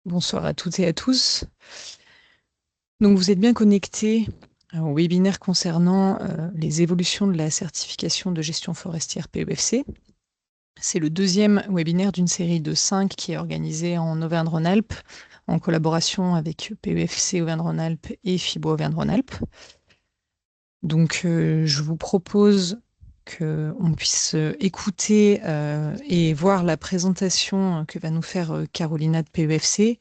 Bonsoir à toutes et à tous. Donc, vous êtes bien connectés au webinaire concernant les évolutions de la certification de gestion forestière PEFC. C'est le deuxième webinaire d'une série de 5 qui est organisé en Auvergne-Rhône-Alpes en collaboration avec PEFC Auvergne-Rhône-Alpes et FIBO Auvergne-Rhône-Alpes. Donc, je vous propose qu'on puisse écouter et voir la présentation que va nous faire Carolina de PEFC.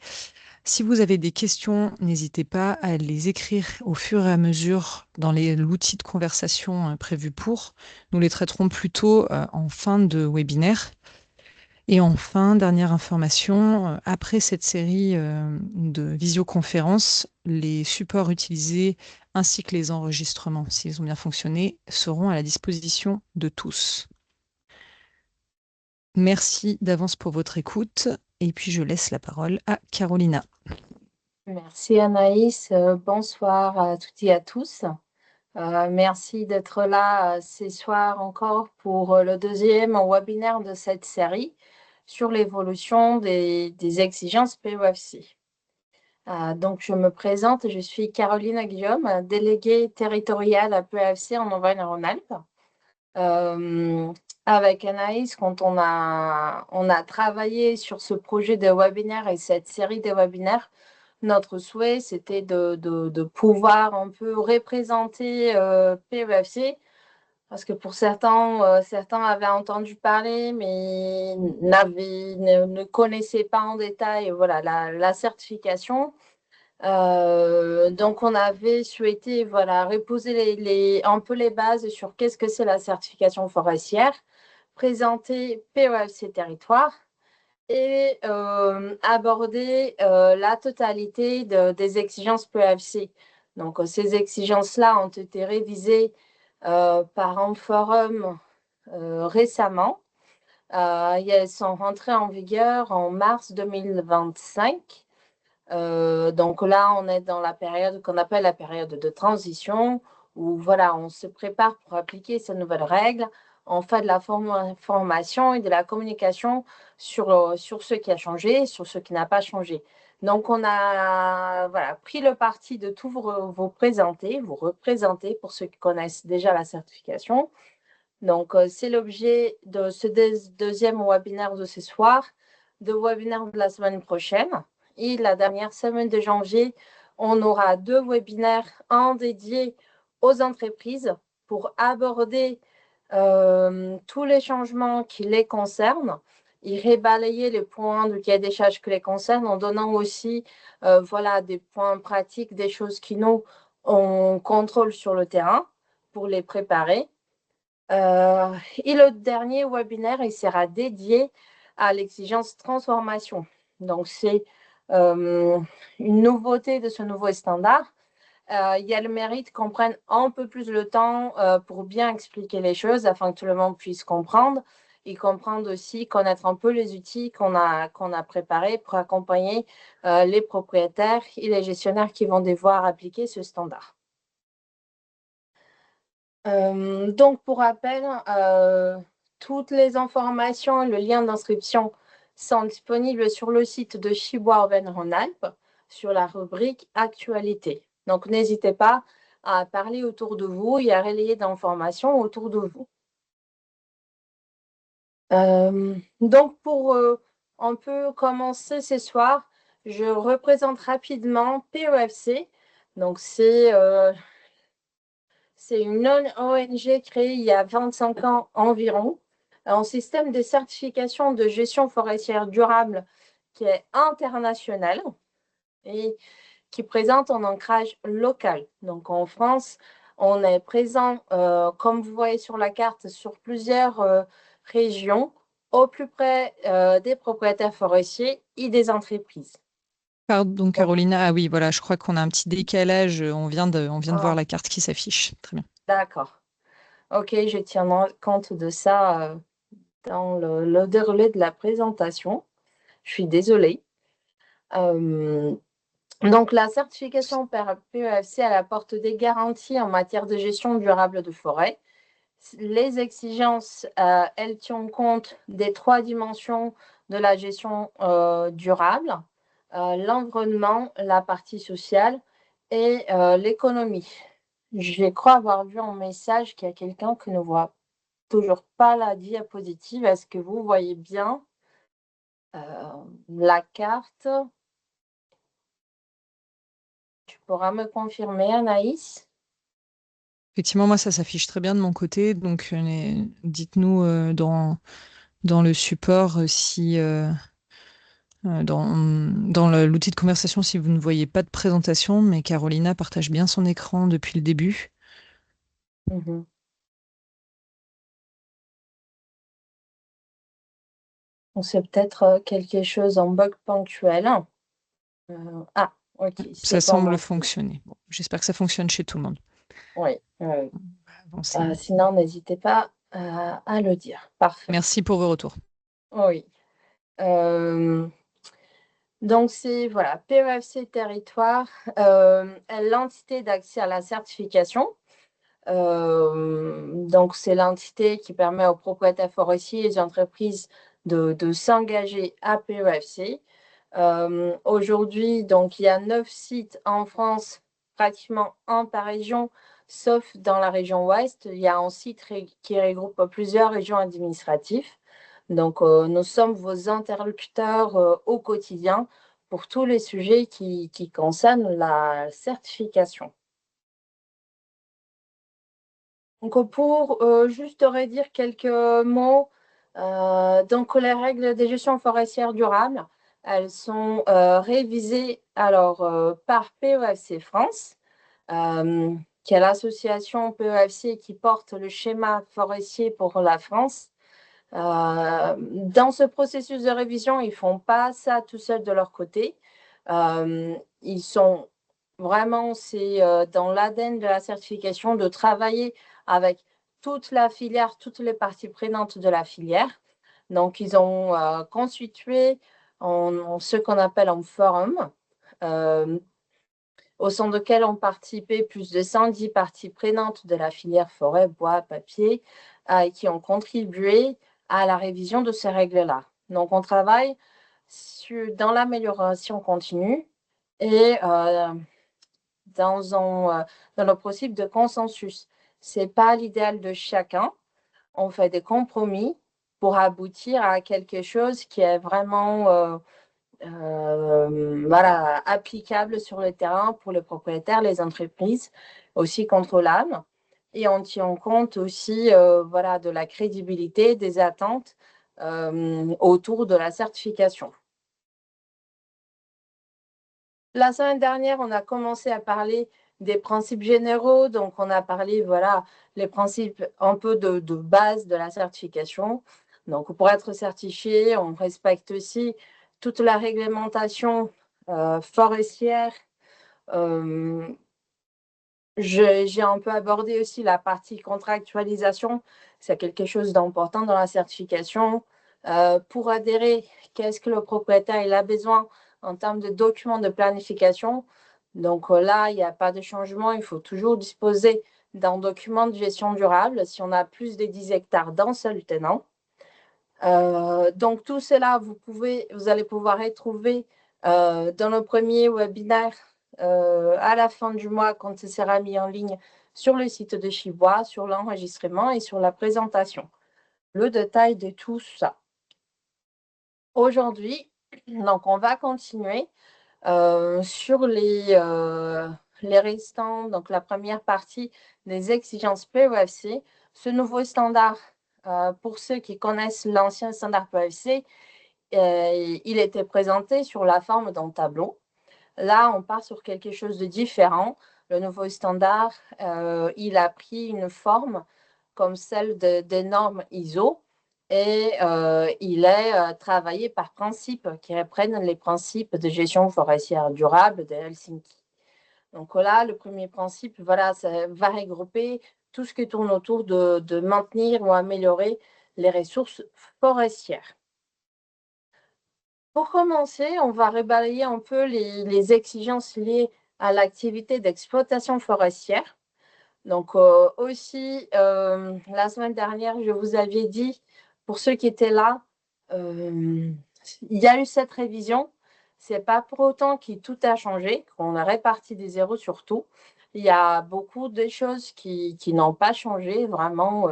Si vous avez des questions, n'hésitez pas à les écrire au fur et à mesure dans l'outil de conversation prévu pour. Nous les traiterons plutôt en fin de webinaire. Et enfin, dernière information, après cette série de visioconférences, les supports utilisés ainsi que les enregistrements, s'ils ont bien fonctionné, seront à la disposition de tous. Merci d'avance pour votre écoute et puis je laisse la parole à Carolina. Merci Anaïs, bonsoir à toutes et à tous. Merci d'être là ce soir encore pour le deuxième webinaire de cette série sur l'évolution des exigences POFC. Donc, je me présente, je suis Caroline Guillaume, déléguée territoriale à POFC en Auvergne-Rhône-Alpes. Avec Anaïs, quand on a travaillé sur ce projet de webinaire et cette série de webinaires, notre souhait, c'était de pouvoir un peu représenter PEFC, parce que pour certains avaient entendu parler, mais ne connaissaient pas en détail voilà, la certification. Donc, on avait souhaité voilà, reposer un peu les bases sur qu'est-ce que c'est la certification forestière, présenter PEFC Territoire et aborder la totalité des exigences PEFC. Donc, ces exigences-là ont été révisées par un forum récemment. Elles sont rentrées en vigueur en mars 2025. Donc là, on est dans la période qu'on appelle la période de transition, où voilà, on se prépare pour appliquer ces nouvelles règles. On fait de la formation et de la communication sur ce qui a changé, sur ce qui n'a pas changé. Donc, on a voilà, pris le parti de tout vous présenter, vous représenter pour ceux qui connaissent déjà la certification. Donc, c'est l'objet de ce deuxième webinaire de ce soir, de webinaire de la semaine prochaine. Et la dernière semaine de janvier, on aura 2 webinaires, un dédié aux entreprises pour aborder tous les changements qui les concernent et rebalayer les points du cahier des charges qui les concernent en donnant aussi voilà, des points pratiques, des choses qui nous, on contrôle sur le terrain pour les préparer. Et le dernier webinaire, il sera dédié à l'exigence transformation. Donc, c'est une nouveauté de ce nouveau standard. Il y a le mérite qu'on prenne un peu plus le temps pour bien expliquer les choses afin que tout le monde puisse comprendre et comprendre aussi, connaître un peu les outils qu'on a préparés pour accompagner les propriétaires et les gestionnaires qui vont devoir appliquer ce standard. Donc, pour rappel, toutes les informations et le lien d'inscription sont disponibles sur le site de FIBO Auvergne-Rhône-Alpes sur la rubrique Actualité. Donc, n'hésitez pas à parler autour de vous et à relayer d'informations autour de vous. Donc, pour un peu commencer ce soir, je représente rapidement PEFC. Donc, c'est une ONG créée il y a 25 ans environ, un système de certification de gestion forestière durable qui est international et qui présente un ancrage local. Donc en France, on est présent, comme vous voyez sur la carte, sur plusieurs régions, au plus près des propriétaires forestiers et des entreprises. Pardon, Carolina. Ah oui, voilà, je crois qu'on a un petit décalage. On vient de voir Ah, la carte qui s'affiche. Très bien. d'accord. Ok, je tiens compte de ça dans le déroulé de la présentation. Je suis désolée. Donc, la certification PEFC, elle apporte des garanties en matière de gestion durable de forêt. Les exigences, elles tiennent compte des 3 dimensions de la gestion durable, l'environnement, la partie sociale et l'économie. Je crois avoir vu en message qu'il y a quelqu'un qui ne voit toujours pas la diapositive. Est-ce que vous voyez bien la carte? Tu pourras me confirmer, Anaïs? Effectivement, moi, ça s'affiche très bien de mon côté. Donc, dites-nous dans le support si dans l'outil de conversation si vous ne voyez pas de présentation, mais Carolina partage bien son écran depuis le début. Mhm. Donc, c'est peut-être quelque chose en bug ponctuel. Ok, Ça c'est bon semble maintenant. fonctionner. Bon, j'espère que ça fonctionne chez tout le monde. Oui. Bon, Sinon, n'hésitez pas à le dire. Parfait. Merci pour vos retours. Oui. Donc, c'est voilà, PEFC Territoire, l'entité d'accès à la certification. Donc, c'est l'entité qui permet aux propriétaires forestiers et aux entreprises de s'engager à PEFC. Aujourd'hui, donc, il y a 9 sites en France, pratiquement un par région, sauf dans la région ouest. Il y a un site qui regroupe plusieurs régions administratives. Donc, nous sommes vos interlocuteurs au quotidien pour tous les sujets qui concernent la certification. Donc, pour juste redire quelques mots, donc les règles de gestion forestière durable, elles sont révisées par PEFC France, qui est l'association PEFC qui porte le schéma forestier pour la France. Dans ce processus de révision, ils ne font pas ça tout seuls de leur côté. Ils sont vraiment, c'est dans l'ADN de la certification de travailler avec toute la filière, toutes les parties prenantes de la filière. Donc, ils ont constitué ce qu'on appelle un forum, au sein duquel ont participé plus de 110 parties prenantes de la filière forêt, bois, papier, qui ont contribué à la révision de ces règles-là. Donc, on travaille dans l'amélioration continue et dans le principe de consensus. Ce n'est pas l'idéal de chacun. On fait des compromis pour aboutir à quelque chose qui est vraiment applicable sur le terrain pour les propriétaires, les entreprises, aussi contrôlable. Et on tient compte aussi de la crédibilité des attentes autour de la certification. La semaine dernière, on a commencé à parler des principes généraux. Donc, on a parlé, les principes un peu de base de la certification. Donc, pour être certifié, on respecte aussi toute la réglementation forestière. J'ai un peu abordé aussi la partie contractualisation. C'est quelque chose d'important dans la certification. Pour adhérer, qu'est-ce que le propriétaire a besoin en termes de documents de planification? Donc là, il n'y a pas de changement. Il faut toujours disposer d'un document de gestion durable si on a plus de 10 hectares d'un seul tenant. Donc tout cela, vous allez pouvoir retrouver dans le premier webinaire à la fin du mois quand ce sera mis en ligne sur le site de Chibois, sur l'enregistrement et sur la présentation. Le détail de tout ça. Aujourd'hui, donc on va continuer sur les restants, donc la première partie des exigences PEFC. Ce nouveau standard, pour ceux qui connaissent l'ancien standard PEFC, il était présenté sur la forme d'un tableau. Là, on part sur quelque chose de différent. Le nouveau standard, il a pris une forme comme celle des normes ISO et il est travaillé par principes qui reprennent les principes de gestion forestière durable de Helsinki. Donc là, le premier principe, ça va regrouper tout ce qui tourne autour de maintenir ou améliorer les ressources forestières. Pour commencer, on va rebalayer un peu les exigences liées à l'activité d'exploitation forestière. Donc aussi, la semaine dernière, je vous avais dit, pour ceux qui étaient là, il y a eu cette révision. C'est pas pour autant que tout a changé, qu'on a réparti des zéros sur tout. Il y a beaucoup de choses qui n'ont pas changé. Vraiment,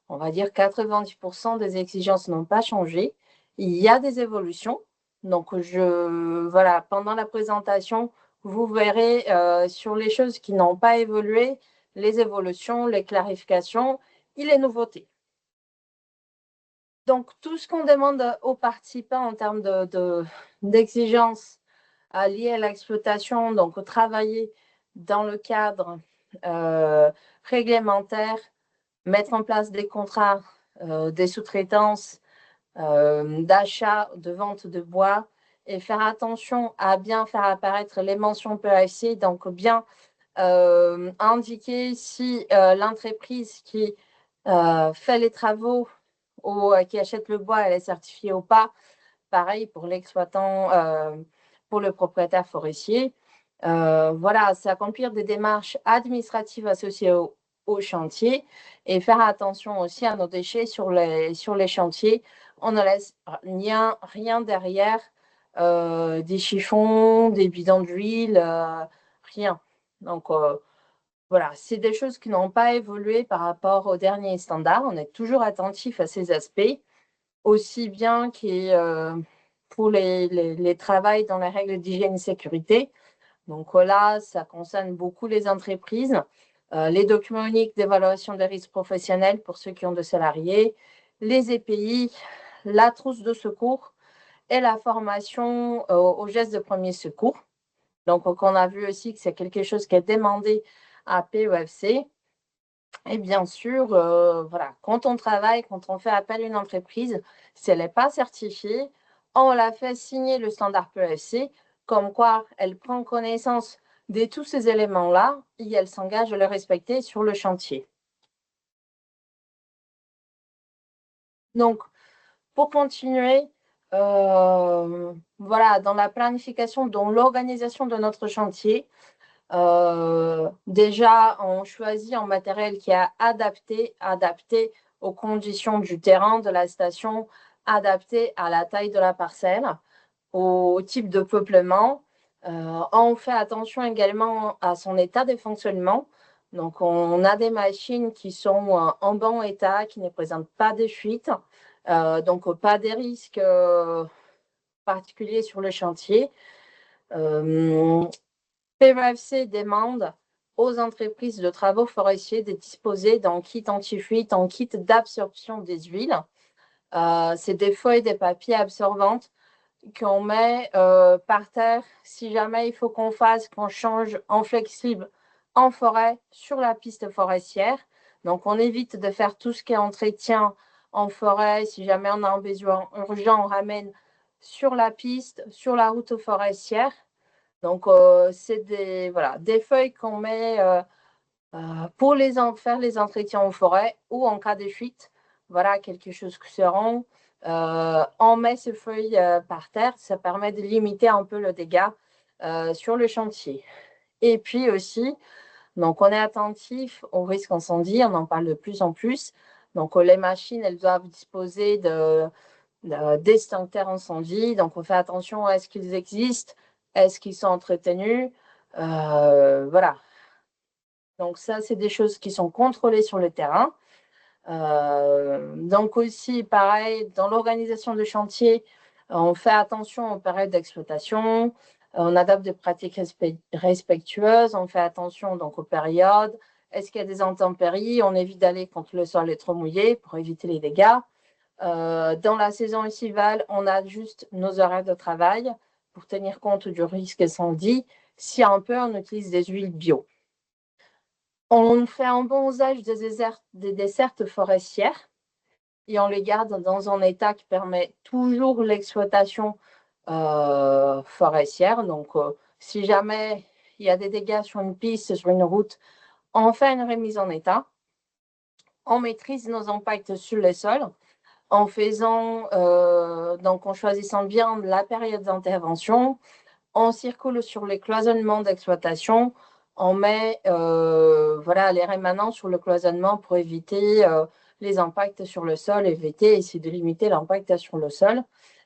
on va dire 90% des exigences n'ont pas changé. Il y a des évolutions. Donc, voilà, pendant la présentation, vous verrez sur les choses qui n'ont pas évolué, les évolutions, les clarifications et les nouveautés. Donc, tout ce qu'on demande aux participants en termes d'exigences liées à l'exploitation, donc travailler dans le cadre réglementaire, mettre en place des contrats, des sous-traitances, d'achat, de vente de bois et faire attention à bien faire apparaître les mentions PEFC, donc bien indiquer si l'entreprise qui fait les travaux ou qui achète le bois, elle est certifiée ou pas. Pareil pour l'exploitant, pour le propriétaire forestier. Voilà, c'est accomplir des démarches administratives associées au chantier et faire attention aussi à nos déchets sur les chantiers. On ne laisse rien derrière, des chiffons, des bidons d'huile, rien. Donc, voilà, c'est des choses qui n'ont pas évolué par rapport aux derniers standards. On est toujours attentif à ces aspects, aussi bien que pour les travails dans les règles d'hygiène et sécurité. Donc là, ça concerne beaucoup les entreprises, les documents uniques d'évaluation des risques professionnels pour ceux qui ont des salariés, les EPI, la trousse de secours et la formation aux gestes de premier secours. Donc, on a vu aussi que c'est quelque chose qui est demandé à PEFC. Et bien sûr, voilà, quand on travaille, quand on fait appel à une entreprise, si elle n'est pas certifiée, on la fait signer le standard PEFC, comme quoi elle prend connaissance de tous ces éléments-là et elle s'engage à le respecter sur le chantier. Donc, pour continuer, voilà, dans la planification, dans l'organisation de notre chantier, déjà, on choisit un matériel qui est adapté aux conditions du terrain, de la station, adapté à la taille de la parcelle, au type de peuplement. On fait attention également à son état de fonctionnement. Donc, on a des machines qui sont en bon état, qui ne présentent pas de fuites, donc pas de risques particuliers sur le chantier. PEFC demande aux entreprises de travaux forestiers de disposer d'un kit anti-fuite, un kit d'absorption des huiles. C'est des feuilles de papier absorbantes qu'on met par terre si jamais il faut qu'on change en flexible en forêt sur la piste forestière. Donc, on évite de faire tout ce qui est entretien en forêt. Si jamais on a un besoin urgent, on ramène sur la piste, sur la route forestière. Donc, c'est des feuilles qu'on met pour faire les entretiens en forêt ou en cas de fuite. Voilà quelque chose que seront. On met ces feuilles par terre, ça permet de limiter un peu le dégât sur le chantier. Et puis aussi, donc on est attentif au risque incendie, on en parle de plus en plus. Donc les machines, elles doivent disposer d'extincteurs incendie. Donc on fait attention à ce qu'ils existent, est-ce qu'ils sont entretenus. Voilà. Donc ça, c'est des choses qui sont contrôlées sur le terrain. Donc aussi, pareil, dans l'organisation de chantier, on fait attention aux périodes d'exploitation, on adopte des pratiques respectueuses, on fait attention donc aux périodes. Est-ce qu'il y a des intempéries? On évite d'aller quand le sol est trop mouillé pour éviter les dégâts. Dans la saison estivale, on ajuste nos horaires de travail pour tenir compte du risque incendie. Si un peu, on utilise des huiles bio. On fait un bon usage des dessertes forestières et on les garde dans un état qui permet toujours l'exploitation forestière. Donc, si jamais il y a des dégâts sur une piste, sur une route, on fait une remise en état. On maîtrise nos impacts sur les sols en en choisissant bien la période d'intervention. On circule sur les cloisonnements d'exploitation. On met les rémanents sur le cloisonnement pour éviter les impacts sur le sol, éviter, essayer de limiter l'impact sur le sol.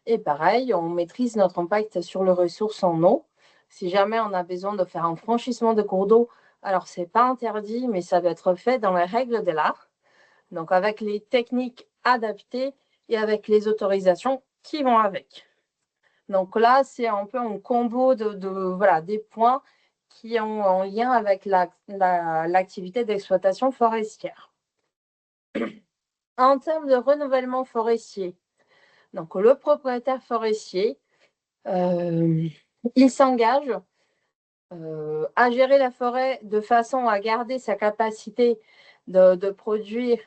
Et pareil, on maîtrise notre impact sur les ressources en eau. Si jamais on a besoin de faire un franchissement de cours d'eau, alors c'est pas interdit, mais ça doit être fait dans les règles de l'art. Donc avec les techniques adaptées et avec les autorisations qui vont avec. Donc là, c'est un peu un combo voilà, des points qui ont en lien avec l'activité d'exploitation forestière. En termes de renouvellement forestier, donc le propriétaire forestier, il s'engage à gérer la forêt de façon à garder sa capacité de produire,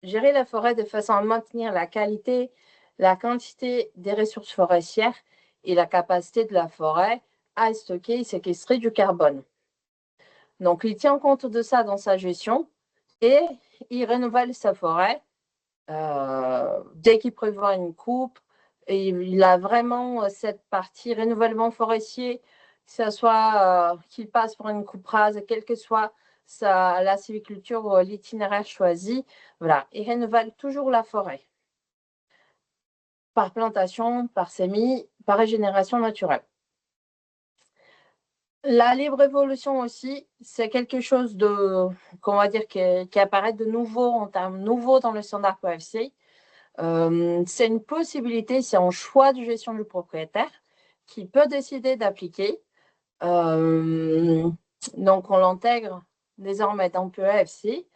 gérer la forêt de façon à maintenir la qualité, la quantité des ressources forestières et la capacité de la forêt à stocker et séquestrer du carbone. Donc, il tient compte de ça dans sa gestion et il renouvelle sa forêt dès qu'il prévoit une coupe. Et il a vraiment cette partie renouvellement forestier, que ce soit qu'il passe pour une coupe rase, quelle que soit la sylviculture ou l'itinéraire choisi, voilà, il renouvelle toujours la forêt par plantation, par semis, par régénération naturelle. La libre évolution aussi, c'est quelque chose qu'on va dire, qui apparaît de nouveau en termes nouveaux dans le standard PEFC. C'est une possibilité, c'est un choix de gestion du propriétaire qui peut décider d'appliquer. Donc, on l'intègre désormais dans PEFC.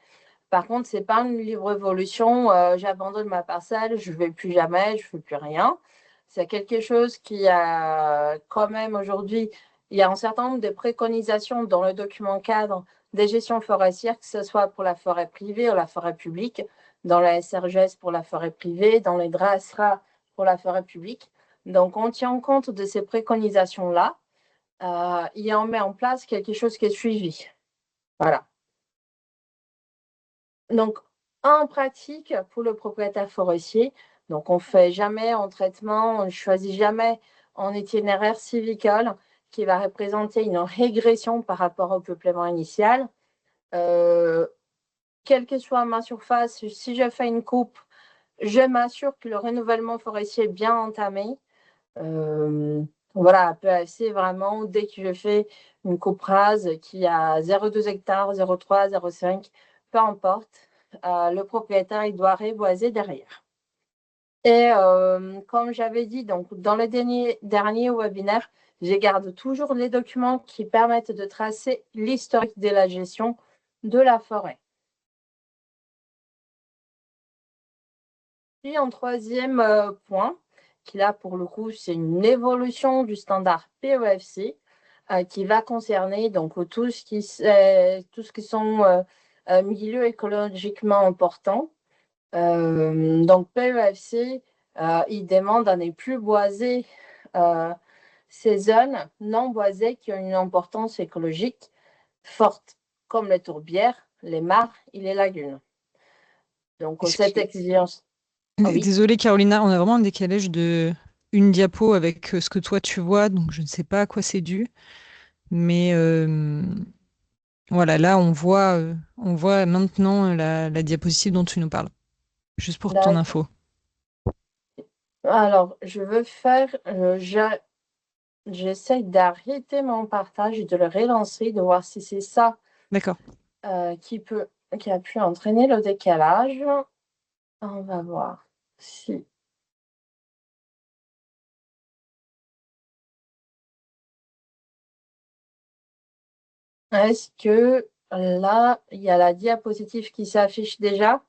Par contre, ce n'est pas une libre évolution. J'abandonne ma parcelle, je ne vais plus jamais, je ne fais plus rien. C'est quelque chose qui a quand même aujourd'hui, il y a un certain nombre de préconisations dans le document cadre des gestions forestières, que ce soit pour la forêt privée ou la forêt publique, dans la SRGS pour la forêt privée, dans les DRASRA pour la forêt publique. Donc, on tient compte de ces préconisations-là. Il en met en place quelque chose qui est suivi. Voilà. Donc, en pratique, pour le propriétaire forestier, donc on ne fait jamais en traitement, on ne choisit jamais en itinéraire sylvicole qui va représenter une régression par rapport au peuplement initial. Quelle que soit ma surface, si je fais une coupe, je m'assure que le renouvellement forestier est bien entamé. Voilà, PEFC, vraiment, dès que je fais une coupe rase qui a 0,2 hectares, 0,3, 0,5, peu importe, le propriétaire, il doit reboiser derrière. Et comme j'avais dit, donc, dans le dernier webinaire, je garde toujours les documents qui permettent de tracer l'historique de la gestion de la forêt. Puis en troisième point, qui là pour le coup c'est une évolution du standard PEFC qui va concerner donc tout ce qui sont milieux écologiquement importants. Donc PEFC, il demande à ne plus boiser ces zones non boisées qui ont une importance écologique forte, comme les tourbières, les mares et les lagunes. Donc cette exigence. Oh, oui. Désolée Carolina, on a vraiment un décalage de une diapo avec ce que toi tu vois, donc je ne sais pas à quoi c'est dû. Mais voilà, là on voit maintenant la diapositive dont tu nous parles. Juste pour ton info. Alors, je veux faire, j'essaie d'arrêter mon partage et de le relancer, de voir si c'est ça qui a pu entraîner le décalage. On va voir si. Est-ce que là, il y a la diapositive qui s'affiche déjà?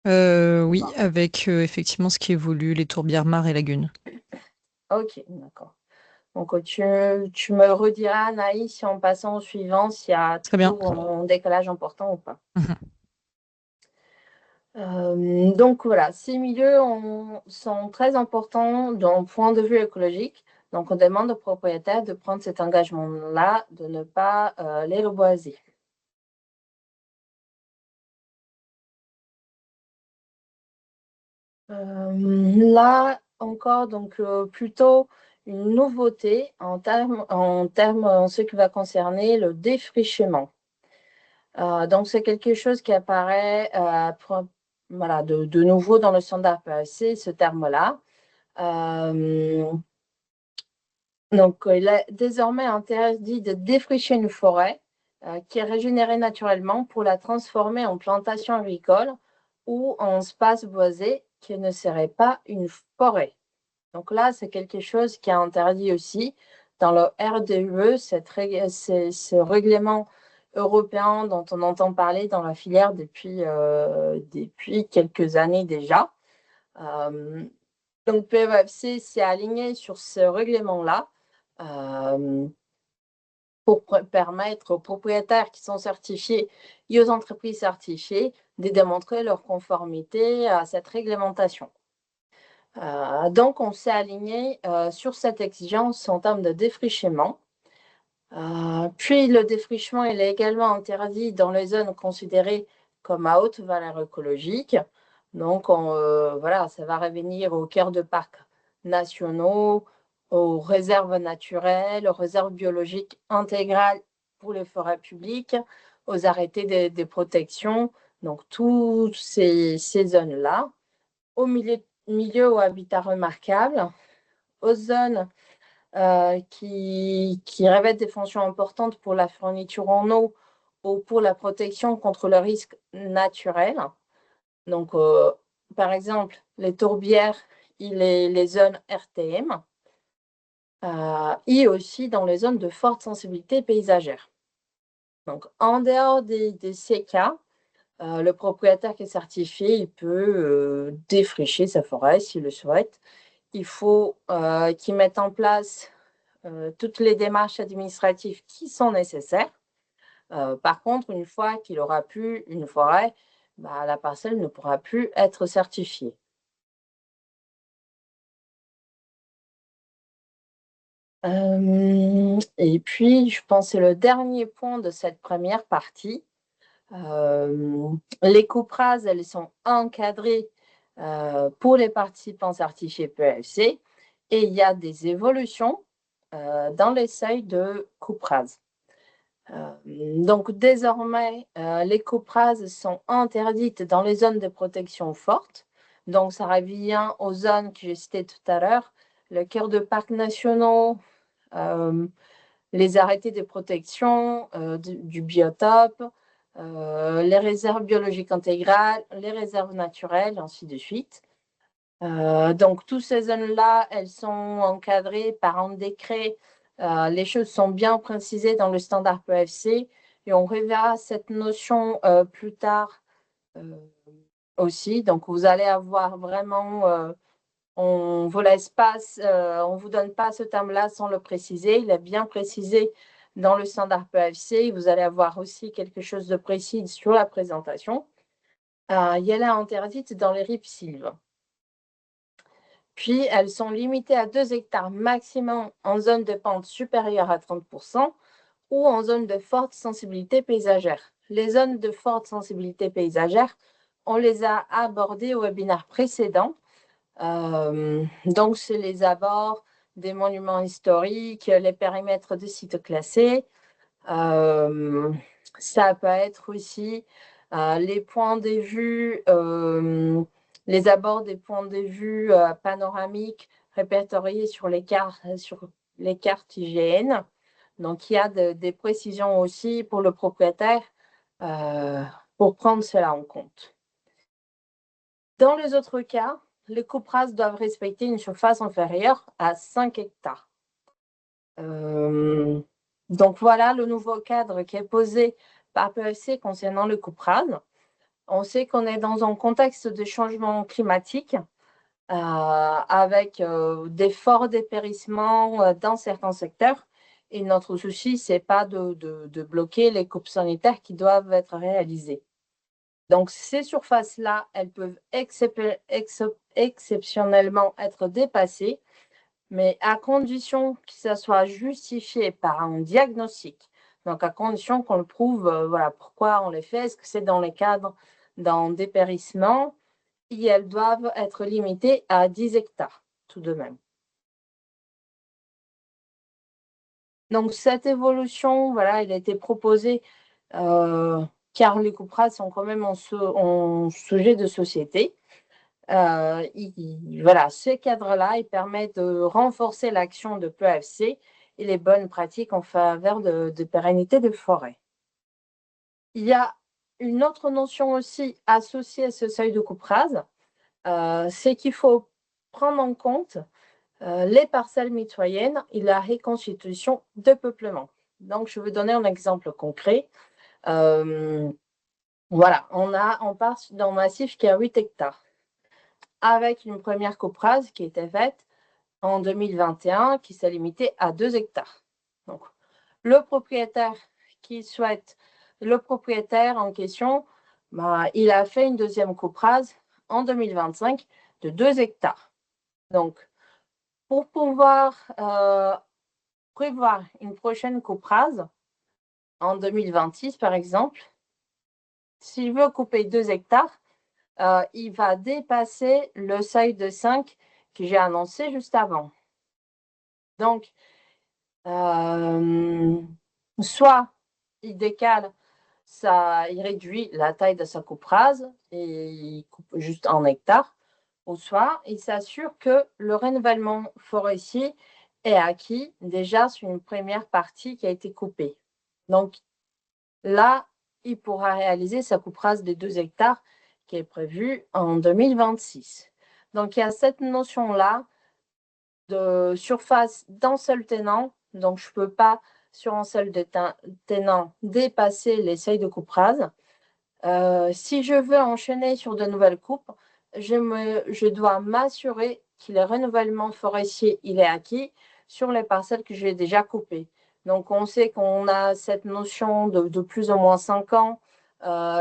Oui, avec effectivement ce qui évolue, les tourbières, mares et lagunes. Ok, d'accord. Donc, tu me rediras, Anaïs, si en passant au suivant, s'il y a toujours un décalage important ou pas. Donc voilà, ces milieux sont très importants d'un point de vue écologique. Donc on demande aux propriétaires de prendre cet engagement-là, de ne pas les reboiser. Là encore, donc plutôt une nouveauté en ce qui va concerner le défrichement. Donc, c'est quelque chose qui apparaît voilà, de nouveau dans le standard PEFC, ce terme-là. Donc, il est désormais interdit de défricher une forêt qui est régénérée naturellement pour la transformer en plantation agricole ou en espace boisé qui ne serait pas une forêt. Donc là, c'est quelque chose qui est interdit aussi dans le RDE, ce règlement européen dont on entend parler dans la filière depuis quelques années déjà. Donc PEFC s'est aligné sur ce règlement-là pour permettre aux propriétaires qui sont certifiés et aux entreprises certifiées de démontrer leur conformité à cette réglementation. Donc, on s'est aligné sur cette exigence en termes de défrichement. Puis, le défrichement il est également interdit dans les zones considérées comme à haute valeur écologique. Donc, voilà, ça va revenir au cœur de parcs nationaux, aux réserves naturelles, aux réserves biologiques intégrales pour les forêts publiques, aux arrêtés de protection. Donc, toutes ces zones-là. Au milieu ou habitat remarquable, aux zones qui revêtent des fonctions importantes pour la fourniture en eau ou pour la protection contre le risque naturel. Donc, par exemple, les tourbières et les zones RTM, et aussi dans les zones de forte sensibilité paysagère. Donc, en dehors de ces cas, le propriétaire qui est certifié, il peut défricher sa forêt s'il le souhaite. Il faut qu'ils mettent en place toutes les démarches administratives qui sont nécessaires. Par contre, une fois qu'il aura plus une forêt, la parcelle ne pourra plus être certifiée. Et puis, je pense que c'est le dernier point de cette première partie. Les coupes rases, elles sont encadrées pour les participants certifiés PEFC et il y a des évolutions dans les seuils de coupe rase. Donc, désormais, les coupes rases sont interdites dans les zones de protection forte. Donc, ça revient aux zones que j'ai citées tout à l'heure, le cœur de parcs nationaux, les arrêtés de protection du biotope, les réserves biologiques intégrales, les réserves naturelles, ainsi de suite. Donc, toutes ces zones-là, elles sont encadrées par un décret. Les choses sont bien précisées dans le standard PEFC et on reverra cette notion plus tard aussi. Donc, vous allez avoir vraiment, on ne vous laisse pas, on vous donne pas ce terme-là sans le préciser. Il est bien précisé dans le standard PEFC. Vous allez avoir aussi quelque chose de précis sur la présentation. Il y a là interdite dans les rives sylves. Puis, elles sont limitées à 2 hectares maximum en zone de pente supérieure à 30% ou en zone de forte sensibilité paysagère. Les zones de forte sensibilité paysagère, on les a abordées au webinaire précédent. Donc, c'est les abords des monuments historiques, les périmètres de sites classés. Ça peut être aussi les points de vue, les abords des points de vue panoramiques répertoriés sur les cartes IGN. Donc, il y a des précisions aussi pour le propriétaire pour prendre cela en compte. Dans les autres cas, les coupes rases doivent respecter une surface inférieure à 5 hectares. Donc voilà le nouveau cadre qui est posé par PEFC concernant le coupe rase. On sait qu'on est dans un contexte de changement climatique avec des forts dépérissements dans certains secteurs. Et notre souci, ce n'est pas de bloquer les coupes sanitaires qui doivent être réalisées. Donc, ces surfaces-là, elles peuvent exceptionnellement être dépassées, mais à condition que ça soit justifié par un diagnostic. Donc, à condition qu'on le prouve, voilà, pourquoi on les fait, est-ce que c'est dans les cadres d'un dépérissement, et elles doivent être limitées à 10 hectares, tout de même. Donc, cette évolution, voilà, elle a été proposée car les coupes rases sont quand même en sujet de société. Voilà, ce cadre-là, il permet de renforcer l'action de PEFC et les bonnes pratiques en faveur de pérennité des forêts. Il y a une autre notion aussi associée à ce seuil de coupe rase, c'est qu'il faut prendre en compte les parcelles mitoyennes et la reconstitution de peuplement. Donc, je vais donner un exemple concret. Voilà, on part d'un massif qui a 8 hectares, avec une première coupe rase qui était faite en 2021, qui s'est limitée à 2 hectares. Donc, le propriétaire en question, il a fait une deuxième coupe rase en 2025 de 2 hectares. Donc, pour pouvoir prévoir une prochaine coupe rase en 2026, par exemple, s'il veut couper 2 hectares, il va dépasser le seuil de 5 que j'ai annoncé juste avant. Donc, soit il décale, il réduit la taille de sa coupe rase et il coupe juste en hectares, ou soit il s'assure que le renouvellement forestier est acquis déjà sur une première partie qui a été coupée. Donc là, il pourra réaliser sa coupe rase des 2 hectares qui est prévue en 2026. Donc il y a cette notion-là de surface d'un seul tenant. Donc je ne peux pas, sur un seul tenant, dépasser les seuils de coupe rase. Si je veux enchaîner sur de nouvelles coupes, je dois m'assurer que le renouvellement forestier il est acquis sur les parcelles que j'ai déjà coupées. Donc, on sait qu'on a cette notion de plus ou moins 5 ans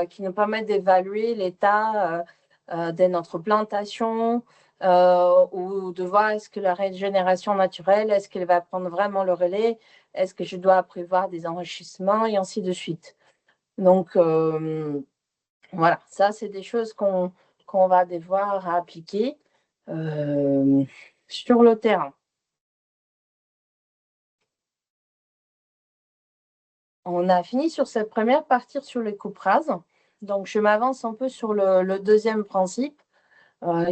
qui nous permet d'évaluer l'état de notre plantation ou de voir est-ce que la régénération naturelle, est-ce qu'elle va prendre vraiment le relais, est-ce que je dois prévoir des enrichissements et ainsi de suite. Donc, voilà, ça, c'est des choses qu'on va devoir appliquer sur le terrain. On a fini sur cette première partie sur les coupes rases. Donc, je m'avance un peu sur le deuxième principe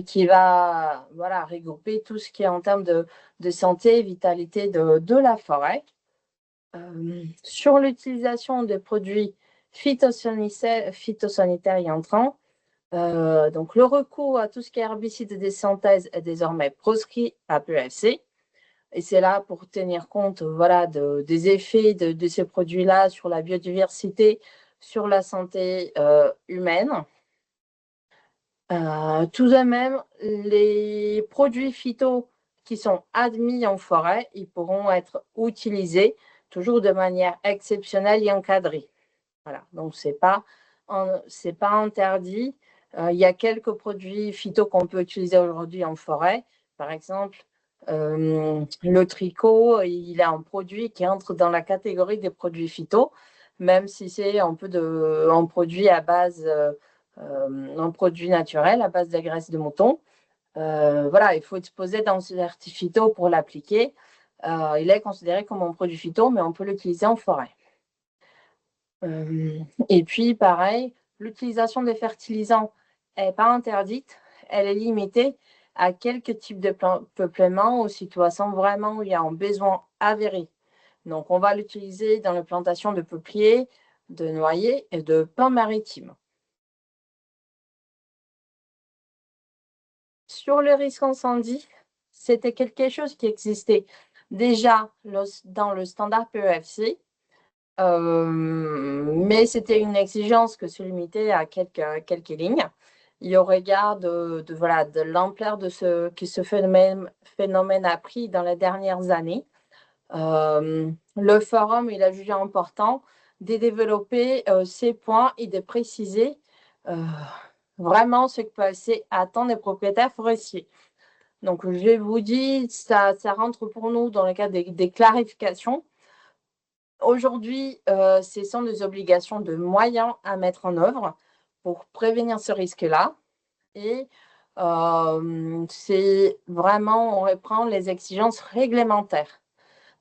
qui va regrouper tout ce qui est en termes de santé et vitalité de la forêt. Sur l'utilisation des produits phytosanitaires et entrants, donc le recours à tout ce qui est herbicide de synthèse est désormais proscrit à PEFC. Et c'est là pour tenir compte des effets de ces produits-là sur la biodiversité, sur la santé humaine. Tout de même, les produits phyto qui sont admis en forêt, ils pourront être utilisés toujours de manière exceptionnelle et encadrée. Voilà, donc c'est pas interdit. Il y a quelques produits phyto qu'on peut utiliser aujourd'hui en forêt. Par exemple, le tricot, il est un produit qui entre dans la catégorie des produits phyto, même si c'est un produit à base, un produit naturel à base de graisse de mouton. Il faut exposer dans ce certificat pour l'appliquer. Il est considéré comme un produit phyto, mais on peut l'utiliser en forêt. Et puis, pareil, l'utilisation des fertilisants n'est pas interdite, elle est limitée à quelques types de peuplement aux situations vraiment où il y a un besoin avéré. Donc, on va l'utiliser dans la plantation de peupliers, de noyers et de pins maritimes. Sur le risque incendie, c'était quelque chose qui existait déjà dans le standard PEFC, mais c'était une exigence que se limitait à quelques lignes. Et au regard de l'ampleur de ce que ce phénomène a pris dans les dernières années, le forum il a jugé important de développer ces points et de préciser vraiment ce que peuvent attendre les propriétaires forestiers. Donc, je vous dis, ça rentre pour nous dans le cadre des clarifications. Aujourd'hui, ce sont des obligations de moyens à mettre en œuvre pour prévenir ce risque-là. Et c'est vraiment, on reprend les exigences réglementaires.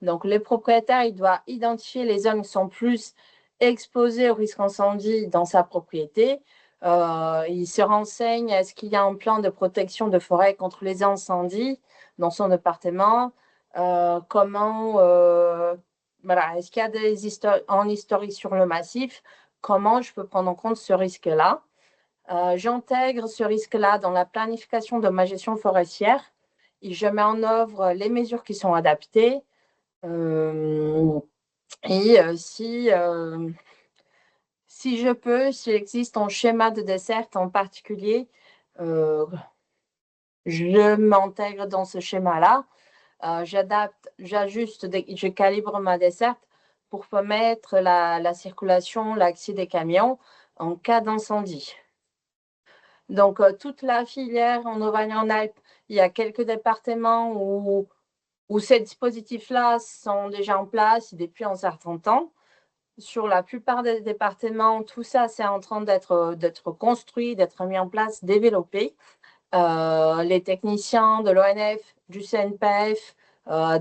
Donc, les propriétaires, ils doivent identifier les zones qui sont plus exposé au risque incendie dans sa propriété. Il se renseigne, est-ce qu'il y a un plan de protection de forêt contre les incendies dans son département? Voilà, est-ce qu'il y a un historique sur le massif? Comment je peux prendre en compte ce risque-là? J'intègre ce risque-là dans la planification de ma gestion forestière et je mets en œuvre les mesures qui sont adaptées. Et si je peux, s'il existe un schéma de desserte en particulier, je m'intègre dans ce schéma-là. J'adapte, j'ajuste, je calibre ma desserte pour permettre la circulation, l'accès des camions en cas d'incendie. Donc, toute la filière en Auvergne-en-Alpes, il y a quelques départements où ces dispositifs-là sont déjà en place depuis un certain temps. Sur la plupart des départements, tout ça, c'est en train d'être construit, d'être mis en place, développé. Les techniciens de l'ONF, du CNPF,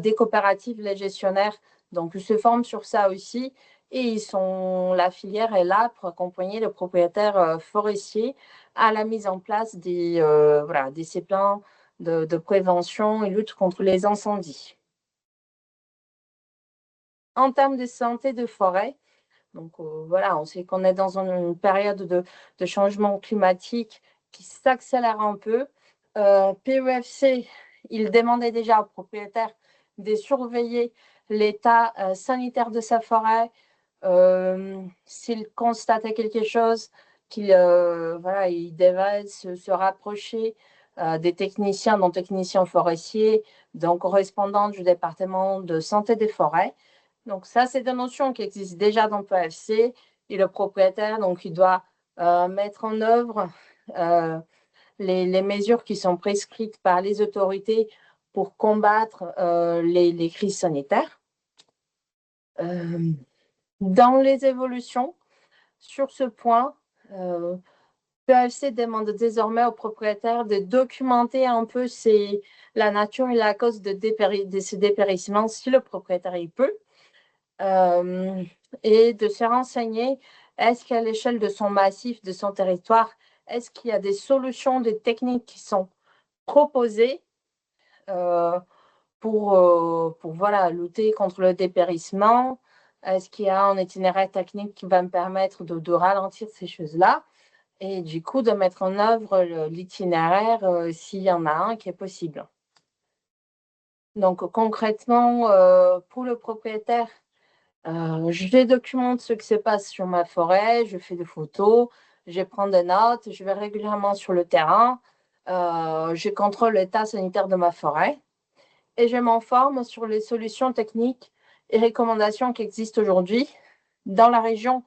des coopératives, les gestionnaires, donc ils se forment sur ça aussi. Et la filière est là pour accompagner les propriétaires forestiers à la mise en place de ces plans de prévention et lutte contre les incendies. En termes de santé de forêt, donc voilà, on sait qu'on est dans une période de changement climatique qui s'accélère un peu. PEFC, il demandait déjà aux propriétaires de surveiller l'état sanitaire de sa forêt. S'il constatait quelque chose, il devait se rapprocher des techniciens, dont techniciens forestiers, donc correspondants du département de santé des forêts. Donc ça, c'est des notions qui existent déjà dans le PFC et le propriétaire, donc il doit mettre en œuvre les mesures qui sont prescrites par les autorités pour combattre les crises sanitaires. Dans les évolutions, sur ce point, PFC demande désormais aux propriétaires de documenter un peu la nature et la cause de ces dépérissements si le propriétaire y peut. Et de se renseigner, est-ce qu'à l'échelle de son massif, de son territoire, est-ce qu'il y a des solutions, des techniques qui sont proposées pour voilà, lutter contre le dépérissement? Est-ce qu'il y a un itinéraire technique qui va me permettre de ralentir ces choses-là? Et du coup, de mettre en œuvre l'itinéraire s'il y en a un qui est possible. Donc, concrètement, pour le propriétaire, je documente ce qui se passe sur ma forêt, je fais des photos, je prends des notes, je vais régulièrement sur le terrain, je contrôle l'état sanitaire de ma forêt et je m'informe sur les solutions techniques et recommandations qui existent aujourd'hui. Dans la région,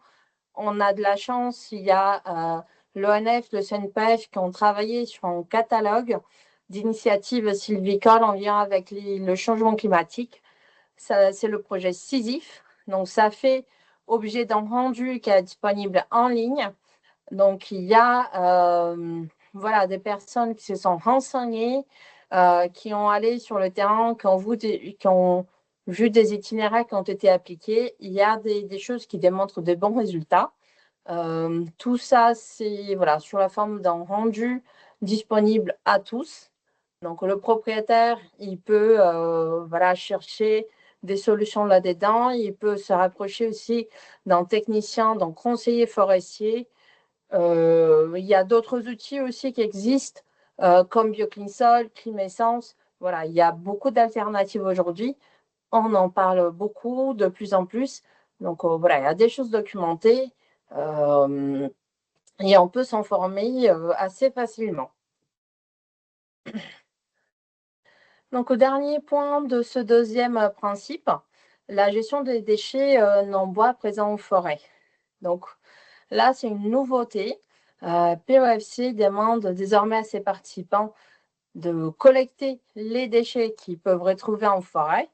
on a de la chance, il y a l'ONF, le CNPF qui ont travaillé sur un catalogue d'initiatives sylvicoles en lien avec le changement climatique. C'est le projet Sisyphe. Donc, ça fait objet d'un rendu qui est disponible en ligne. Donc, il y a des personnes qui se sont renseignées, qui ont allé sur le terrain, qui ont vu des itinéraires qui ont été appliqués. Il y a des choses qui démontrent de bons résultats. Tout ça, c'est sur la forme d'un rendu disponible à tous. Donc, le propriétaire, il peut chercher des solutions là-dedans. Il peut se rapprocher aussi d'un technicien, d'un conseiller forestier. Il y a d'autres outils aussi qui existent, comme BioCleanSol, ClimEssence. Voilà, il y a beaucoup d'alternatives aujourd'hui. On en parle beaucoup, de plus en plus. Donc, il y a des choses documentées et on peut s'en former assez facilement. Donc, au dernier point de ce deuxième principe, la gestion des déchets non bois présents en forêt. Donc, là, c'est une nouveauté. POFC demande désormais à ses participants de collecter les déchets qu'ils peuvent retrouver en forêt,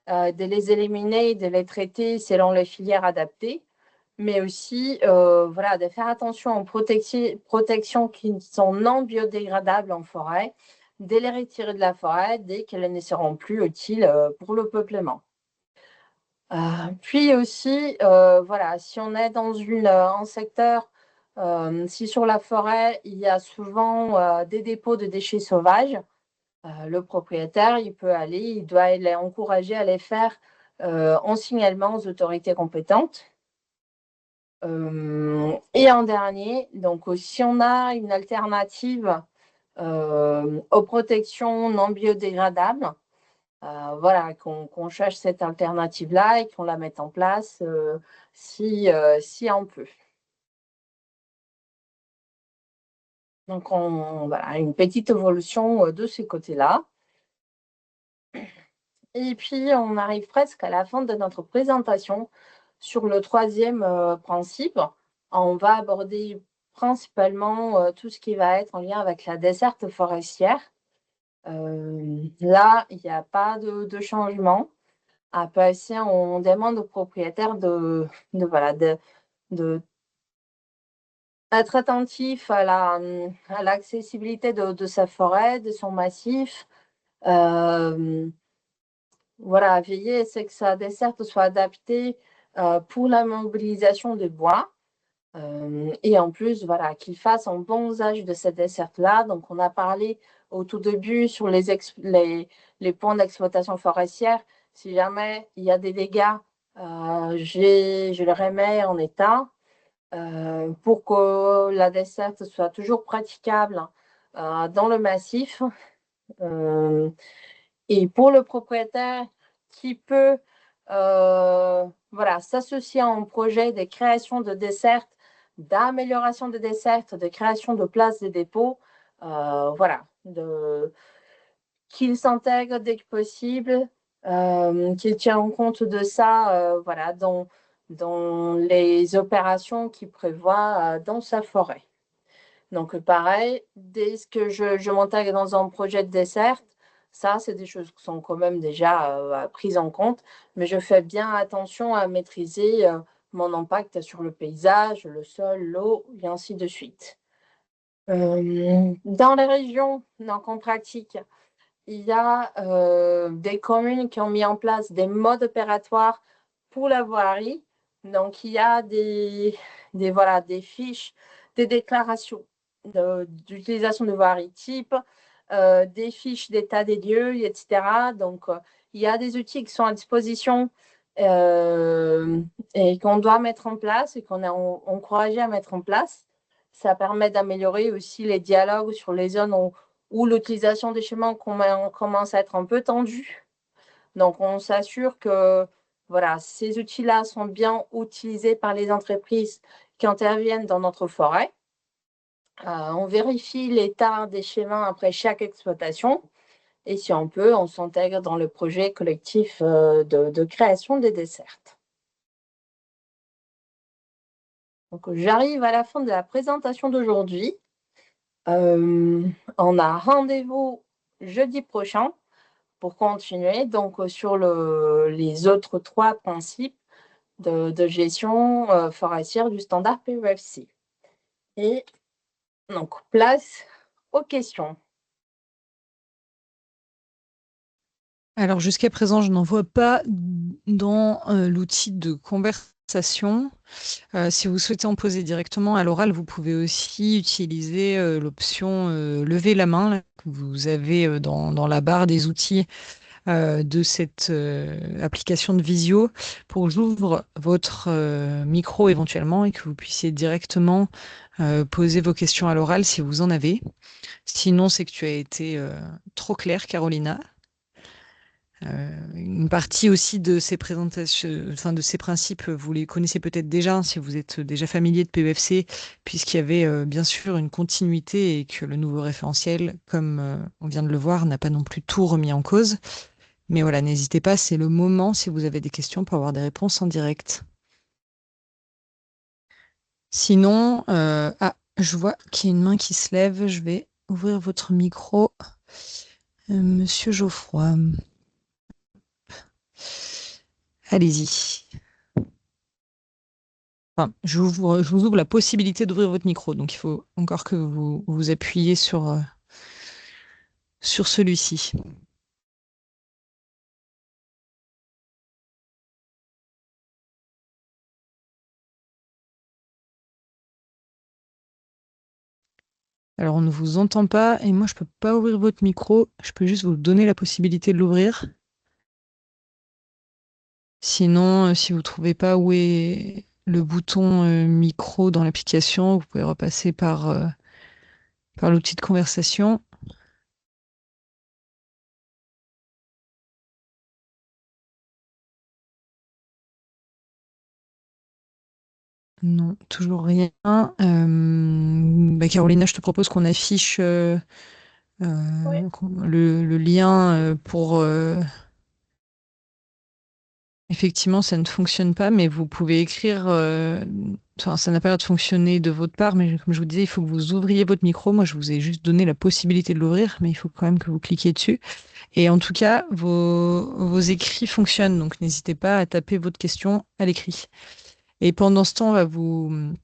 de les éliminer, de les traiter selon les filières adaptées, mais aussi de faire attention aux protections qui sont non biodégradables en forêt, de les retirer de la forêt dès qu'elles ne seront plus utiles pour le peuplement. Puis aussi, voilà, si on est dans un secteur, si sur la forêt, il y a souvent des dépôts de déchets sauvages, le propriétaire, il doit les encourager à les faire en signalement aux autorités compétentes. Et en dernier, donc si on a une alternative aux protections non biodégradables, voilà, qu'on cherche cette alternative-là et qu'on la mette en place si on peut. Donc, voilà, une petite évolution de ces côtés-là. Et puis, on arrive presque à la fin de notre présentation. Sur le troisième principe, on va aborder principalement tout ce qui va être en lien avec la desserte forestière. Là, il n'y a pas de changement à passer. On demande aux propriétaires voilà, de être attentif à l'accessibilité de sa forêt, de son massif. Voilà, veiller à ce que sa desserte soit adaptée pour la mobilisation de bois. Et en plus, voilà, qu'il fasse un bon usage de cette desserte-là. Donc, on a parlé au tout début sur les points d'exploitation forestière. Si jamais il y a des dégâts, je le remets en état pour que la desserte soit toujours praticable dans le massif. Et pour le propriétaire qui peut voilà, s'associer à un projet de création de dessertes, d'amélioration de dessertes, de création de places de dépôt, voilà, qu'il s'intègre dès que possible, qu'il tienne compte de ça voilà, dans les opérations qu'il prévoit dans sa forêt. Donc, pareil, dès que je m'intègre dans un projet de dessert, ça, c'est des choses qui sont quand même déjà prises en compte, mais je fais bien attention à maîtriser mon impact sur le paysage, le sol, l'eau, et ainsi de suite. Dans les régions donc en pratique, il y a des communes qui ont mis en place des modes opératoires pour la voirie. Donc, il y a voilà, des fiches, des déclarations d'utilisation de voirie type, des fiches d'état des lieux, etc. Donc, il y a des outils qui sont à disposition et qu'on doit mettre en place et qu'on est encouragé à mettre en place. Ça permet d'améliorer aussi les dialogues sur les zones où l'utilisation des chemins commence à être un peu tendue. Donc, on s'assure que voilà, ces outils-là sont bien utilisés par les entreprises qui interviennent dans notre forêt. On vérifie l'état des chemins après chaque exploitation et si on peut, on s'intègre dans le projet collectif de création des dessertes. Donc, j'arrive à la fin de la présentation d'aujourd'hui. On a rendez-vous jeudi prochain pour continuer donc sur les autres trois principes de gestion forestière du standard PEFC. Et donc, place aux questions. Alors jusqu'à présent, je n'en vois pas dans l'outil de conversation. Si vous souhaitez en poser directement à l'oral, vous pouvez aussi utiliser l'option lever la main là, que vous avez dans la barre des outils de cette application de visio pour que j'ouvre votre micro éventuellement et que vous puissiez directement poser vos questions à l'oral si vous en avez. Sinon, c'est que tu as été trop claire, Carolina. Une partie aussi de ces présentations, enfin de ces principes, vous les connaissez peut-être déjà si vous êtes déjà familier de PEFC, puisqu'il y avait bien sûr une continuité et que le nouveau référentiel, comme on vient de le voir, n'a pas non plus tout remis en cause. Mais voilà, n'hésitez pas, c'est le moment si vous avez des questions pour avoir des réponses en direct. Sinon, je vois qu'il y a une main qui se lève. Je vais ouvrir votre micro, Monsieur Geoffroy. Allez-y. Enfin, je vous ouvre la possibilité d'ouvrir votre micro, donc il faut encore que vous vous appuyez sur celui-ci. Alors, on ne vous entend pas et moi, je ne peux pas ouvrir votre micro. Je peux juste vous donner la possibilité de l'ouvrir. Sinon, si vous ne trouvez pas où est le bouton micro dans l'application, vous pouvez repasser par l'outil de conversation. Non, toujours rien. Carolina, je te propose qu'on affiche Oui. le lien pour... effectivement, ça ne fonctionne pas, mais vous pouvez écrire... enfin, ça n'a pas l'air de fonctionner de votre part, mais comme je vous disais, il faut que vous ouvriez votre micro. Moi, je vous ai juste donné la possibilité de l'ouvrir, mais il faut quand même que vous cliquiez dessus. Et en tout cas, vos écrits fonctionnent, donc n'hésitez pas à taper votre question à l'écrit. Et pendant ce temps, on va vous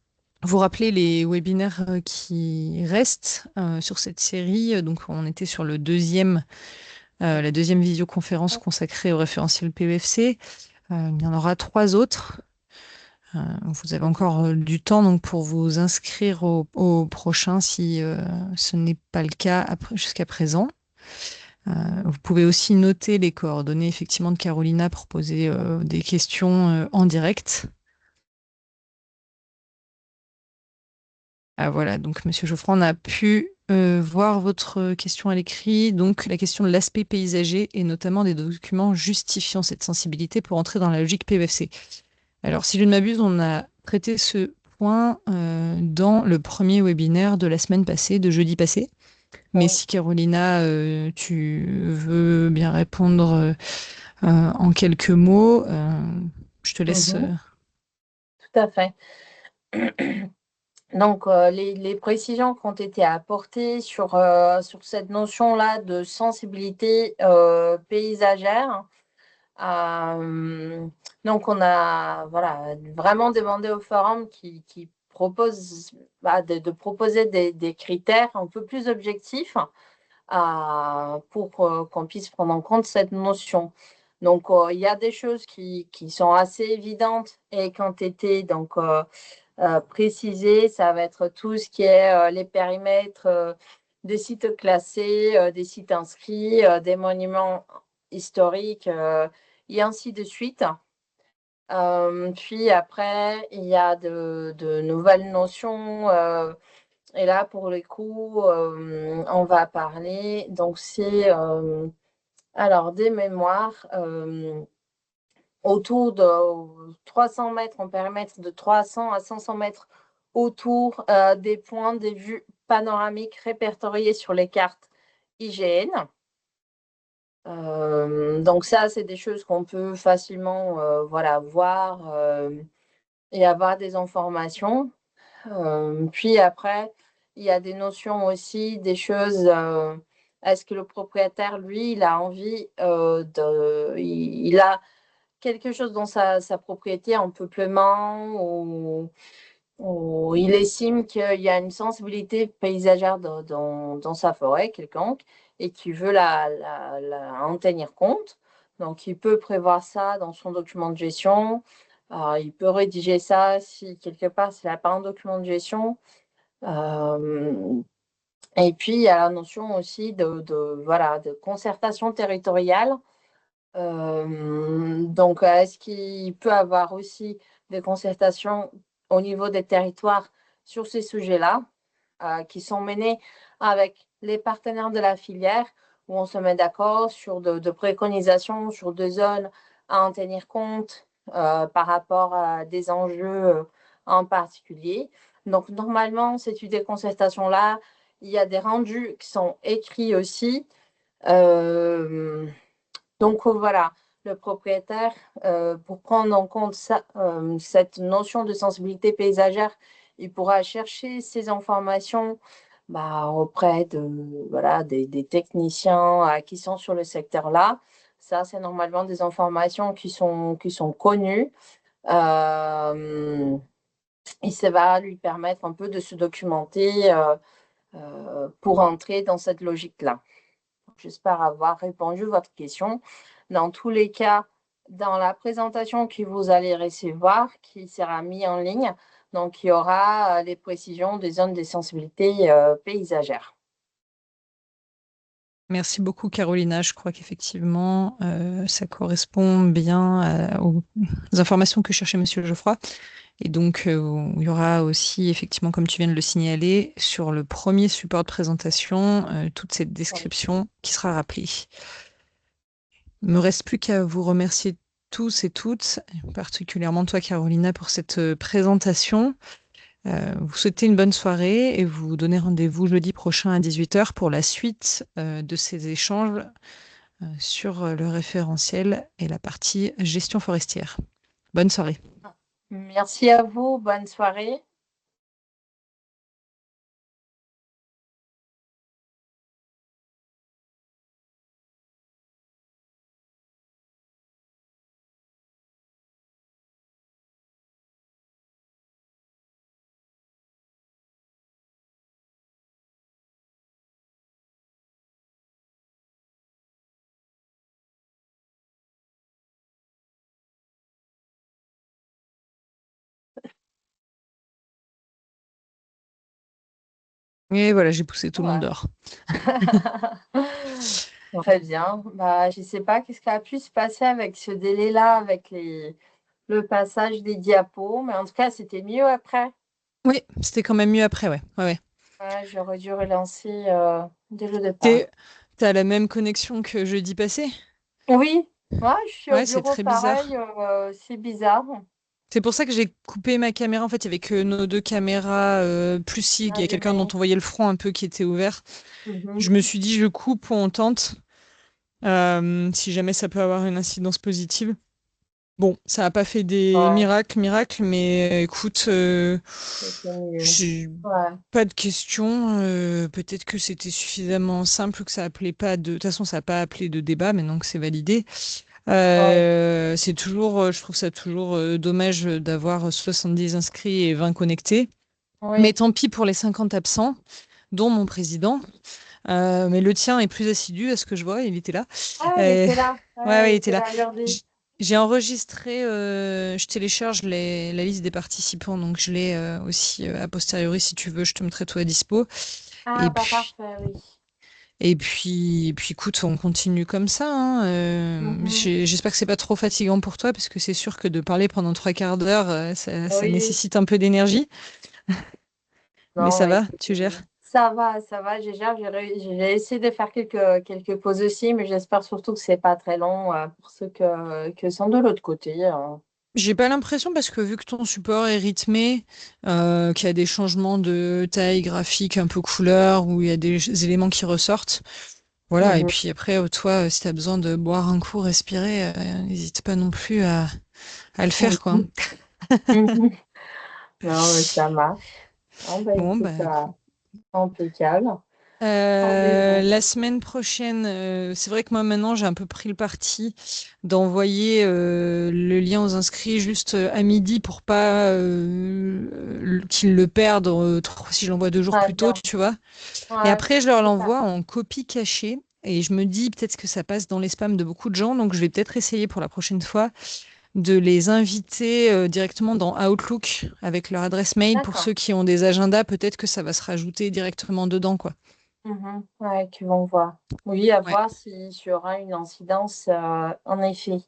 rappeler les webinaires qui restent sur cette série. Donc, on était sur la deuxième visioconférence consacrée au référentiel PEFC. Il y en aura 3 autres. Vous avez encore du temps donc, pour vous inscrire au prochain si ce n'est pas le cas jusqu'à présent. Vous pouvez aussi noter les coordonnées effectivement de Carolina pour poser des questions en direct. Ah, voilà, donc Monsieur Geoffroy, on a pu voir votre question à l'écrit, donc la question de l'aspect paysager et notamment des documents justifiant cette sensibilité pour entrer dans la logique PEFC. Alors, si je ne m'abuse, on a traité ce point dans le premier webinaire de la semaine passée, de jeudi passé. Mais Oui. si Carolina, tu veux bien répondre en quelques mots, je te laisse. Mhm. Tout à fait. Donc, les précisions qui ont été apportées sur cette notion-là de sensibilité paysagère. Euh, donc, on a voilà, vraiment demandé au forum qui propose de proposer des critères un peu plus objectifs pour qu'on puisse prendre en compte cette notion. Donc, il y a des choses qui sont assez évidentes et qui ont été précisées. Ça va être tout ce qui est les périmètres des sites classés, des sites inscrits, des monuments historiques et ainsi de suite. Puis après, il y a de nouvelles notions. Et là, pour le coup, on va parler. Donc, c'est alors des mémoires autour de 300 mètres, en périmètre de 300 à 500 mètres autour des points des vues panoramiques répertoriées sur les cartes IGN. Donc ça, c'est des choses qu'on peut facilement voilà, voir et avoir des informations. Puis après, il y a des notions aussi, des choses. Est-ce que le propriétaire, lui, il a envie il a quelque chose dans sa propriété en peuplement ou il estime qu'il y a une sensibilité paysagère dans sa forêt quelconque et qu'il veut en tenir compte. Donc, il peut prévoir ça dans son document de gestion. Il peut rédiger ça si quelque part, s'il n'a pas un document de gestion. Et puis, il y a la notion aussi voilà, de concertation territoriale. Donc, est-ce qu'il peut avoir aussi des concertations au niveau des territoires sur ces sujets-là, qui sont menées avec les partenaires de la filière, où on se met d'accord sur de préconisations, sur des zones à en tenir compte par rapport à des enjeux en particulier. Donc, normalement, ces concertations-là, il y a des rendus qui sont écrits aussi. Donc voilà, le propriétaire, pour prendre en compte cette notion de sensibilité paysagère, il pourra chercher ces informations auprès voilà, des techniciens qui sont sur le secteur-là. Ça, c'est normalement des informations qui sont connues. Et ça va lui permettre un peu de se documenter pour entrer dans cette logique-là. J'espère avoir répondu à votre question. Dans tous les cas, dans la présentation que vous allez recevoir, qui sera mise en ligne, Donc, il y aura les précisions des zones de sensibilité paysagère. Merci beaucoup, Carolina. Je crois qu'effectivement, ça correspond bien aux informations que cherchait Monsieur Geoffroy. Et donc, il y aura aussi, effectivement, comme tu viens de le signaler, sur le premier support de présentation, toute cette Oui. description qui sera rappelée. Il ne me reste plus qu'à vous remercier tous et toutes, particulièrement toi, Carolina, pour cette présentation. Vous souhaitez une bonne soirée et vous donnez rendez-vous jeudi prochain à 18 h pour la suite de ces échanges sur le référentiel et la partie gestion forestière. Bonne soirée. Merci à vous. Bonne soirée. Et voilà, j'ai poussé tout le monde Ouais. dehors. Très bien. Bah, je ne sais pas qu'est-ce qui a pu se passer avec ce délai-là, avec le passage des diapos, mais en tout cas, c'était mieux après. Oui, c'était quand même mieux après, ouais. Ouais. Ouais, j'aurais dû relancer dès le départ. T'es- T'as la même connexion que jeudi passé? Oui, ouais, je suis au Ouais, c'est bureau très pareil, bizarre. c'est bizarre. C'est pour ça que j'ai coupé ma caméra. En fait, il y avait que nos deux caméras, plus si il y a quelqu'un dont Allumé. on voyait le front un peu qui était ouvert. Mhm. Je me suis dit, je coupe, on tente, si jamais ça peut avoir une incidence positive. Bon, ça n'a pas fait des Ouais, miracles, mais écoute, c'était mieux. j'ai Ouais, pas de questions. Peut-être que c'était suffisamment simple que ça appelait pas de. De toute façon, ça n'a pas appelé de débat, maintenant que c'est validé. ouais, C'est toujours, je trouve ça toujours dommage d'avoir 70 inscrits et 20 connectés. Mais oui. tant pis pour les 50 absents, dont mon président. Mais le tien est plus assidu à ce que je vois, il était là. Ah, il Euh, était là. ouais, Ouais, ouais, il il était était là. là aujourd'hui. J- J'ai enregistré, je télécharge la liste des participants, donc je l'ai aussi a posteriori, si tu veux, je te mettrai tout à dispo. Ah, Et bah puis, parfait, oui. écoute, on continue comme ça, hein. Mhm. J'espère que c'est pas trop fatigant pour toi, parce que c'est sûr que de parler pendant 3 quarts d'heure, ça Oui, nécessite un peu d'énergie. Mais non, ça va, écoute, tu gères? ça va, j'ai essayé de faire quelques pauses aussi, mais j'espère surtout que c'est pas très long pour ceux que sont de l'autre côté. J'ai pas l'impression parce que vu que ton support est rythmé, qu'il y a des changements de taille graphique un peu couleur, où il y a des éléments qui ressortent. Voilà, et Mhm. puis après, toi, si tu as besoin de boire un coup, respirer, n'hésite pas non plus à le faire, quoi. Mhm. Mhm. Non, mais ça marche. Bon, bah Bon, écoute, bah, cool. impeccable. Rendez-vous. La semaine prochaine, c'est vrai que moi maintenant j'ai un peu pris le parti d'envoyer le lien aux inscrits juste à midi pour pas qu'ils le perdent si je l'envoie 2 jours Très plus tôt, bien. tu vois. Et Ouais, après je leur c'est ça. l'envoie en copie cachée et je me dis peut-être que ça passe dans les spams de beaucoup de gens, donc je vais peut-être essayer pour la prochaine fois de les inviter directement dans Outlook avec leur adresse mail pour D'accord. ceux qui ont des agendas, peut-être que ça va se rajouter directement dedans, quoi. Mhm. Ouais, qui vont voir. Oui, à Ouais, voir s'il y aura une incidence, en effet.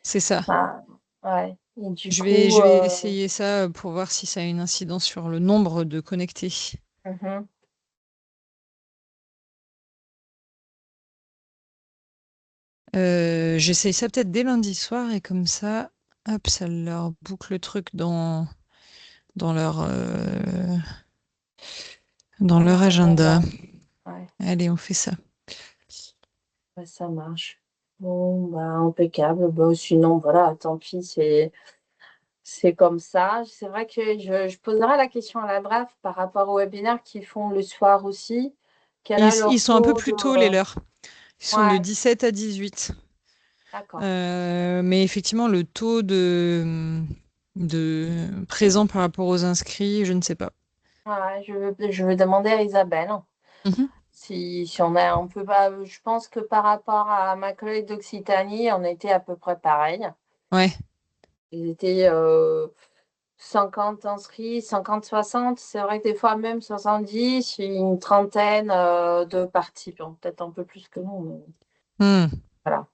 c'est ça. Ah, ouais. Et du Je vais, coup, je vais essayer ça pour voir si ça a une incidence sur le nombre de connectés. mhm. J'essaye ça peut-être dès lundi soir et comme ça, hop, ça leur boucle le truc dans leur, euh, dans On leur leur agenda. agenda. Ouais, Allez, on fait ça. ouais, ça marche. Bon, bah, impeccable. Bon, sinon, voilà, tant pis, c'est comme ça. C'est vrai que je poserai la question à la DRAF par rapport aux webinaires qu'ils font le soir aussi. Quel Et est ils leur sont un peu taux de... plus tôt, les leurs. Ils sont de Ouais, 17 à 18. d'accord. Mais effectivement, le taux de présent par rapport aux inscrits, je ne sais pas. Ouais, je vais demander à Isabelle. Mhm. Si on a, on peut pas, je pense que par rapport à ma collègue d'Occitanie, on était à peu près pareil. Ouais. Ils étaient 50 inscrits, 50, 60. C'est vrai que des fois, même 70, une trentaine de participants. Peut-être un peu plus que nous. Hmm. Voilà,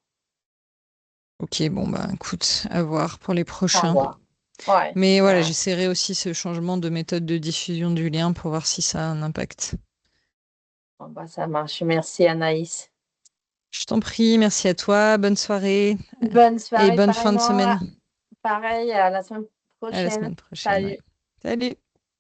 Ok, bon, bah écoute, à voir pour les à prochains. voir. Ouais, Mais voilà, ouais. j'essaierai aussi ce changement de méthode de diffusion du lien pour voir si ça a un impact. Bon, bah, ça marche. Merci, Anaïs. Je t'en prie, merci à toi, bonne soirée Bonne et soirée, bonne fin de pareillement. semaine. Pareil, à la semaine À la prochaine. semaine prochaine, ouais. Salut. Salut!